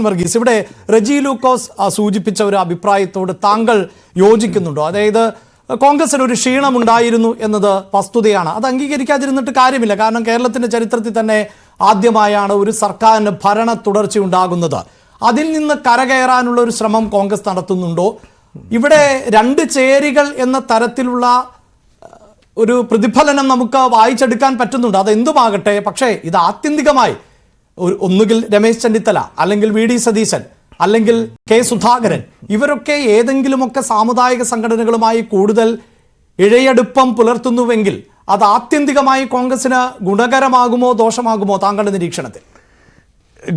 വർഗീസ്, ഇവിടെ റെജി ലൂക്കോസ് സൂചിപ്പിച്ച ഒരു അഭിപ്രായത്തോട് താങ്കൾ യോജിക്കുന്നുണ്ടോ? അതായത് കോൺഗ്രസിന് ഒരു ക്ഷീണമുണ്ടായിരുന്നു എന്നത് വസ്തുതയാണ്. അത് അംഗീകരിക്കാതിരുന്നിട്ട് കാര്യമില്ല. കാരണം കേരളത്തിന്റെ ചരിത്രത്തിൽ തന്നെ ആദ്യമായാണ് ഒരു സർക്കാരിന് ഭരണ തുടർച്ച ഉണ്ടാകുന്നത്. അതിൽ നിന്ന് കരകയറാനുള്ള ഒരു ശ്രമം കോൺഗ്രസ് നടത്തുന്നുണ്ടോ? ഇവിടെ രണ്ട് ചേരികൾ എന്ന തരത്തിലുള്ള ഒരു പ്രതിഫലനം നമുക്ക് വായിച്ചെടുക്കാൻ പറ്റുന്നുണ്ട്. അതെന്തുമാകട്ടെ, പക്ഷേ ഇത് ആത്യന്തികമായി ഒന്നുകിൽ രമേശ് ചെന്നിത്തല, അല്ലെങ്കിൽ വി ഡി സതീശൻ, അല്ലെങ്കിൽ കെ സുധാകരൻ, ഇവരൊക്കെ ഏതെങ്കിലുമൊക്കെ സാമുദായിക സംഘടനകളുമായി കൂടുതൽ ഇഴയടുപ്പം പുലർത്തുന്നുവെങ്കിൽ അത് ആത്യന്തികമായി കോൺഗ്രസിന് ഗുണകരമാകുമോ ദോഷമാകുമോ താങ്കളുടെ നിരീക്ഷണത്തിൽ?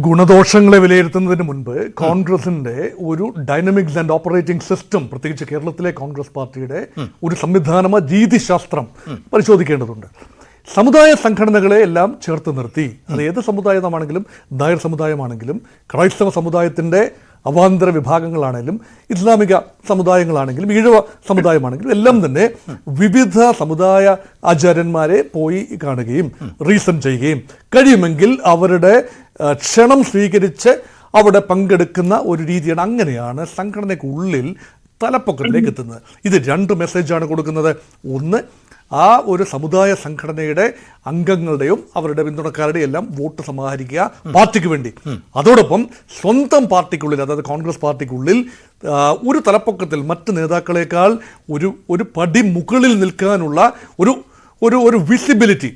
ഗുണദോഷങ്ങളെ വിലയിരുത്തുന്നതിന് മുൻപ് കോൺഗ്രസിന്റെ ഒരു ഡൈനമിക്സ് ആൻഡ് ഓപ്പറേറ്റിംഗ് സിസ്റ്റം, പ്രത്യേകിച്ച് കേരളത്തിലെ കോൺഗ്രസ് പാർട്ടിയുടെ ഒരു സംവിധാനമ രീതിശാസ്ത്രം പരിശോധിക്കേണ്ടതുണ്ട്. സമുദായ സംഘടനകളെ എല്ലാം ചേർത്ത് നിർത്തി, അത് ഏത് സമുദായമാണെങ്കിലും, നായർ സമുദായമാണെങ്കിലും, ക്രൈസ്തവ സമുദായത്തിൻ്റെ അവാന്തര വിഭാഗങ്ങളാണെങ്കിലും, ഇസ്ലാമിക സമുദായങ്ങളാണെങ്കിലും, ഈഴവ സമുദായമാണെങ്കിലും എല്ലാം തന്നെ വിവിധ സമുദായ ആചാര്യന്മാരെ പോയി കാണുകയും റീസൺ ചെയ്യുകയും കഴിയുമെങ്കിൽ അവരുടെ ക്ഷണം സ്വീകരിച്ച് അവിടെ പങ്കെടുക്കുന്ന ഒരു രീതിയാണ്. അങ്ങനെയാണ് സംഘടനയ്ക്കുള്ളിൽ തലപ്പൊക്കത്തിലേക്ക് എത്തുന്നത്. ഇത് രണ്ട് മെസ്സേജാണ് കൊടുക്കുന്നത്. ഒന്ന്, ആ ഒരു സമുദായ സംഘടനയുടെ അംഗങ്ങളുടെയും അവരുടെ പിന്തുണക്കാരുടെയും എല്ലാം വോട്ട് സമാഹരിക്കുക പാർട്ടിക്ക് വേണ്ടി. അതോടൊപ്പം സ്വന്തം പാർട്ടിക്കുള്ളിൽ, അതായത് കോൺഗ്രസ് പാർട്ടിക്കുള്ളിൽ ഒരു തലപ്പൊക്കത്തിൽ മറ്റ് നേതാക്കളെക്കാൾ ഒരു പടി മുകളിൽ നിൽക്കാനുള്ള ഒരു വിസിബിലിറ്റി,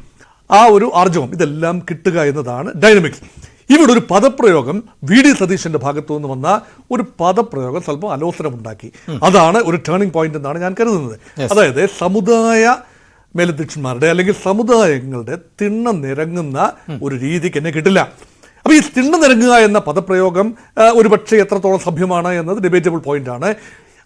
ആ ഒരു ആർജവം, ഇതെല്ലാം കിട്ടുക എന്നതാണ് ഡൈനമിക്സ്. ഇവിടെ ഒരു പദപ്രയോഗം വി ഡി സതീശന്റെ ഭാഗത്തു നിന്ന് വന്ന ഒരു പദപ്രയോഗം സ്വല്പം അലോസരമുണ്ടാക്കി. അതാണ് ഒരു ടേണിംഗ് പോയിന്റ് എന്നാണ് ഞാൻ കരുതുന്നത്. അതായത് സമുദായ മേലധ്യക്ഷന്മാരുടെ അല്ലെങ്കിൽ സമുദായങ്ങളുടെ തിണ്ണ നിരങ്ങുന്ന ഒരു രീതിക്ക് എന്നെ കിട്ടില്ല. അപ്പോൾ ഈ തിണ്ണ നിരങ്ങുക എന്ന പദപ്രയോഗം ഒരു പക്ഷേ എത്രത്തോളം സഭ്യമാണ് എന്നത് ഡിബേറ്റബിൾ പോയിന്റാണ്.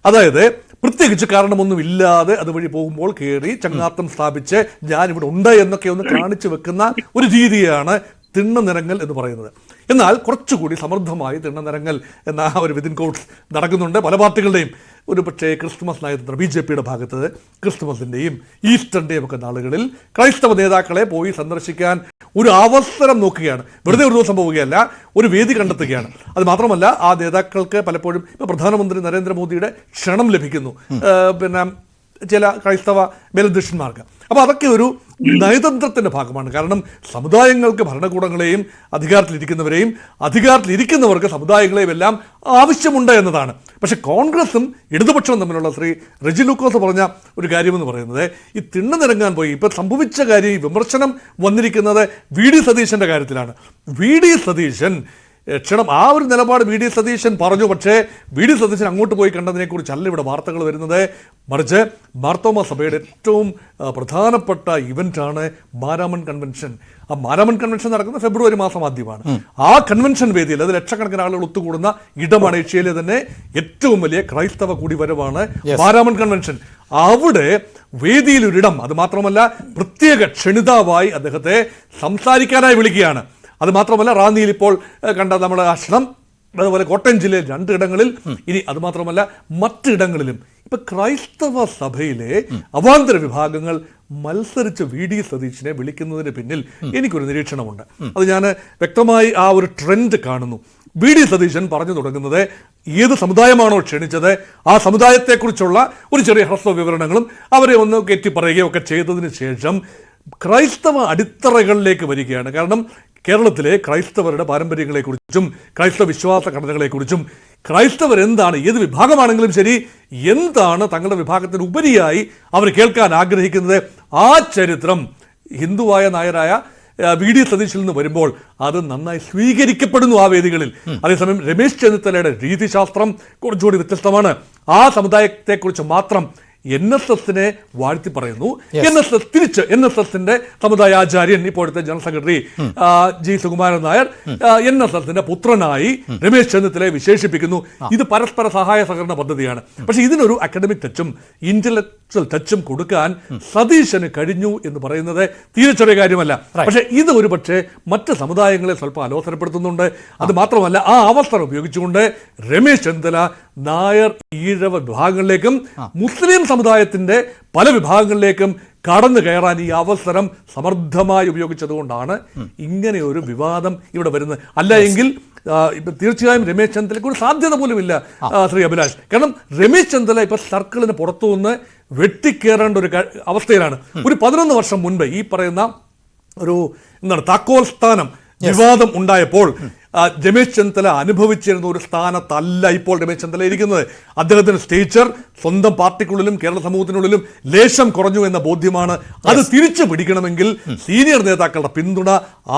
അതായത് പ്രത്യേകിച്ച് കാരണമൊന്നും ഇല്ലാതെ അതുവഴി പോകുമ്പോൾ കയറി ചങ്ങാത്തം സ്ഥാപിച്ച് ഞാനിവിടെ ഉണ്ട് എന്നൊക്കെ ഒന്ന് കാണിച്ചു വെക്കുന്ന ഒരു രീതിയാണ് തിണ്ണ നിരങ്ങൽ എന്ന് പറയുന്നത്. എന്നാൽ കുറച്ചുകൂടി സമൃദ്ധമായി തിണ്ണ നിരങ്ങൽ എന്ന ഒരു വിതിൻ കോട്സ് നടക്കുന്നുണ്ട് പല പാർട്ടികളുടെയും. ഒരു പക്ഷേ ക്രിസ്തുമസ് നയതന്ത്ര BJP-യുടെ ഭാഗത്ത് ക്രിസ്തുമസിൻ്റെയും ഈസ്റ്ററിൻ്റെയും ഒക്കെ നാളുകളിൽ ക്രൈസ്തവ നേതാക്കളെ പോയി സന്ദർശിക്കാൻ ഒരു അവസരം നോക്കുകയാണ്. വെറുതെ ഒരു ദിവസം പോവുകയല്ല, ഒരു വേദി കണ്ടെത്തുകയാണ്. അത് മാത്രമല്ല, ആ നേതാക്കൾക്ക് പലപ്പോഴും ഇപ്പോൾ പ്രധാനമന്ത്രി നരേന്ദ്രമോദിയുടെ ക്ഷണം ലഭിക്കുന്നു പിന്നെ ചില ക്രൈസ്തവ മേലധ്യക്ഷന്മാർക്ക്. അപ്പോൾ അതൊക്കെ ഒരു നയതന്ത്രത്തിൻ്റെ ഭാഗമാണ്. കാരണം സമുദായങ്ങൾക്ക് ഭരണകൂടങ്ങളെയും അധികാരത്തിലിരിക്കുന്നവർക്ക് സമുദായങ്ങളെയും എല്ലാം ആവശ്യമുണ്ട് എന്നതാണ്. പക്ഷെ കോൺഗ്രസും ഇടതുപക്ഷവും തമ്മിലുള്ള ശ്രീ റെജി ലൂക്കോസ് പറഞ്ഞ ഒരു കാര്യമെന്ന് പറയുന്നത് ഈ തിണ്ണ നിരങ്ങാൻ പോയി ഇപ്പം സംഭവിച്ച കാര്യം, ഈ വിമർശനം വന്നിരിക്കുന്നത് വി ഡി സതീശൻ്റെ കാര്യത്തിലാണ്. വി ഡി സതീശൻ ക്ഷണം, ആ ഒരു നിലപാട് വി ഡി സതീശൻ പറഞ്ഞു. പക്ഷേ വി ഡി സതീശൻ അങ്ങോട്ട് പോയി കണ്ടതിനെക്കുറിച്ചല്ല ഇവിടെ വാർത്തകൾ വരുന്നത്. മറിച്ച് മാർത്തോമ സഭയുടെ ഏറ്റവും പ്രധാനപ്പെട്ട ഇവൻ്റാണ് മാരാമൺ കൺവെൻഷൻ. ആ മാരാമൺ കൺവെൻഷൻ നടക്കുന്നത് ഫെബ്രുവരി മാസം ആദ്യമാണ്. ആ കൺവെൻഷൻ വേദിയിൽ അത് ലക്ഷക്കണക്കിന് ആളുകൾ ഒത്തുകൂടുന്ന ഇടമാണ്. ഏഷ്യയിലെ തന്നെ ഏറ്റവും വലിയ ക്രൈസ്തവ കൂടിവരവാണ് മാരാമൺ കൺവെൻഷൻ. അവിടെ വേദിയിലൊരിടം, അത് മാത്രമല്ല പ്രത്യേക ക്ഷണിതാവായി അദ്ദേഹത്തെ സംസാരിക്കാനായി വിളിക്കുകയാണ്. അത് മാത്രമല്ല, റാന്നിയിൽ ഇപ്പോൾ കണ്ട നമ്മുടെ ആശ്രമം, അതുപോലെ കോട്ടയം ജില്ലയിൽ 2 ഇടങ്ങളിൽ, ഇനി അത് മാത്രമല്ല മറ്റിടങ്ങളിലും ഇപ്പൊ ക്രൈസ്തവ സഭയിലെ അവാന്തര വിഭാഗങ്ങൾ മത്സരിച്ച് വി ഡി സതീശനെ വിളിക്കുന്നതിന് പിന്നിൽ എനിക്കൊരു നിരീക്ഷണമുണ്ട്. അത് ഞാൻ വ്യക്തമായി ആ ഒരു ട്രെൻഡ് കാണുന്നു. വി ഡി സതീശൻ പറഞ്ഞു തുടങ്ങുന്നത് ഏത് സമുദായമാണോ ക്ഷണിച്ചത് ആ സമുദായത്തെക്കുറിച്ചുള്ള ഒരു ചെറിയ ഹ്രസ്വ വിവരണങ്ങളും അവരെ ഒന്ന് കയറ്റിപ്പറയുകയും ഒക്കെ ചെയ്തതിന് ശേഷം ക്രൈസ്തവ അടിത്തറകളിലേക്ക് വരികയാണ്. കാരണം കേരളത്തിലെ ക്രൈസ്തവരുടെ പാരമ്പര്യങ്ങളെക്കുറിച്ചും ക്രൈസ്തവ വിശ്വാസ ഘടനകളെക്കുറിച്ചും ക്രൈസ്തവരെന്താണ്, ഏത് വിഭാഗമാണെങ്കിലും ശരി, എന്താണ് തങ്ങളുടെ വിഭാഗത്തിന് ഉപരിയായി അവർ കേൾക്കാൻ ആഗ്രഹിക്കുന്നത്, ആ ചരിത്രം ഹിന്ദുവായ നായരായ വി ഡി സതീശിൽ നിന്ന് വരുമ്പോൾ അത് നന്നായി സ്വീകരിക്കപ്പെടുന്നു ആ വേദികളിൽ. അതേസമയം രമേശ് ചെന്നിത്തലയുടെ രീതിശാസ്ത്രം കുറച്ചുകൂടി വ്യത്യസ്തമാണ്. ആ സമുദായത്തെക്കുറിച്ച് മാത്രം NSSനെ വാഴ്ത്തി പറയുന്നു. NSSന്റെ സമുദായ ആചാര്യൻ, ഇപ്പോഴത്തെ general secretary G. Sukumaran Nair, NSSന്റെ പുത്രനായി രമേശ് ചെന്നിത്തലയെ വിശേഷിപ്പിക്കുന്നു. ഇത് പരസ്പര സഹായ സഹകരണ പദ്ധതിയാണ്. പക്ഷെ ഇതിനൊരു അക്കാഡമിക് ടച്ചും ഇന്റലക്ച്വൽ ടച്ചും കൊടുക്കാൻ സതീശന് കഴിഞ്ഞു എന്ന് പറയുന്നത് തീരെ ചെറിയ കാര്യമല്ല. പക്ഷെ ഇത് ഒരു പക്ഷേ മറ്റ് സമുദായങ്ങളെ സ്വല്പം അലോസരപ്പെടുത്തുന്നുണ്ട്. അത് മാത്രമല്ല, ആ അവസരം ഉപയോഗിച്ചുകൊണ്ട് രമേശ് ചെന്നിത്തല നായർ ഈഴവ വിഭാഗങ്ങളിലേക്കും മുസ്ലിം സമുദായത്തിന്റെ പല വിഭാഗങ്ങളിലേക്കും കടന്നു കയറാൻ ഈ അവസരം സമർത്ഥമായി ഉപയോഗിച്ചതുകൊണ്ടാണ് ഇങ്ങനെ ഒരു വിവാദം ഇവിടെ വരുന്നത്. അല്ല എങ്കിൽ ഇപ്പൊ തീർച്ചയായും രമേശ് ചെന്നിത്തലയ്ക്ക് ഒരു സാധ്യത പോലുമില്ല ശ്രീ അഭിലാഷ്. കാരണം രമേശ് ചെന്നിത്തല ഇപ്പൊ സർക്കിളിന് പുറത്തുനിന്ന് വെട്ടിക്കേറേണ്ട ഒരു അവസ്ഥയിലാണ്. ഒരു 11 വർഷം മുൻപ് ഈ പറയുന്ന ഒരു താക്കോൽ സ്ഥാനം വിവാദം ഉണ്ടായപ്പോൾ രമേശ് ചെന്നിത്തല അനുഭവിച്ചിരുന്ന ഒരു സ്ഥാനത്തല്ല ഇപ്പോൾ രമേശ് ചെന്നിത്തല ഇരിക്കുന്നത്. അദ്ദേഹത്തിന് സ്റ്റേച്ചർ സ്വന്തം പാർട്ടിക്കുള്ളിലും കേരള സമൂഹത്തിനുള്ളിലും ലേശം കുറഞ്ഞു എന്ന ബോധ്യമാണ്. അത് തിരിച്ചു പിടിക്കണമെങ്കിൽ സീനിയർ നേതാക്കളുടെ പിന്തുണ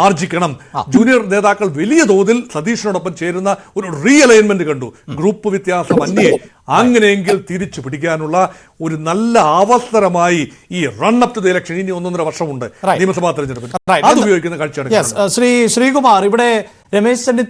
ആർജിക്കണം. ജൂനിയർ നേതാക്കൾ വലിയ തോതിൽ സതീഷിനോടൊപ്പം ചേരുന്ന ഒരു റീഅലൈൻമെന്റ് കണ്ടു, ഗ്രൂപ്പ് വ്യത്യാസം അന്യേ. അങ്ങനെയെങ്കിൽ തിരിച്ചു പിടിക്കാനുള്ള ഒരു നല്ല അവസരമായി ഈ run up to the election, ഇനി 1.5 വർഷമുണ്ട് നിയമസഭാ തെരഞ്ഞെടുപ്പിൽ, അത് ഉപയോഗിക്കുന്ന കാഴ്ചയാണ്. ശ്രീകുമാർ, ഇവിടെ രമേശ് ചെന്നിത്തല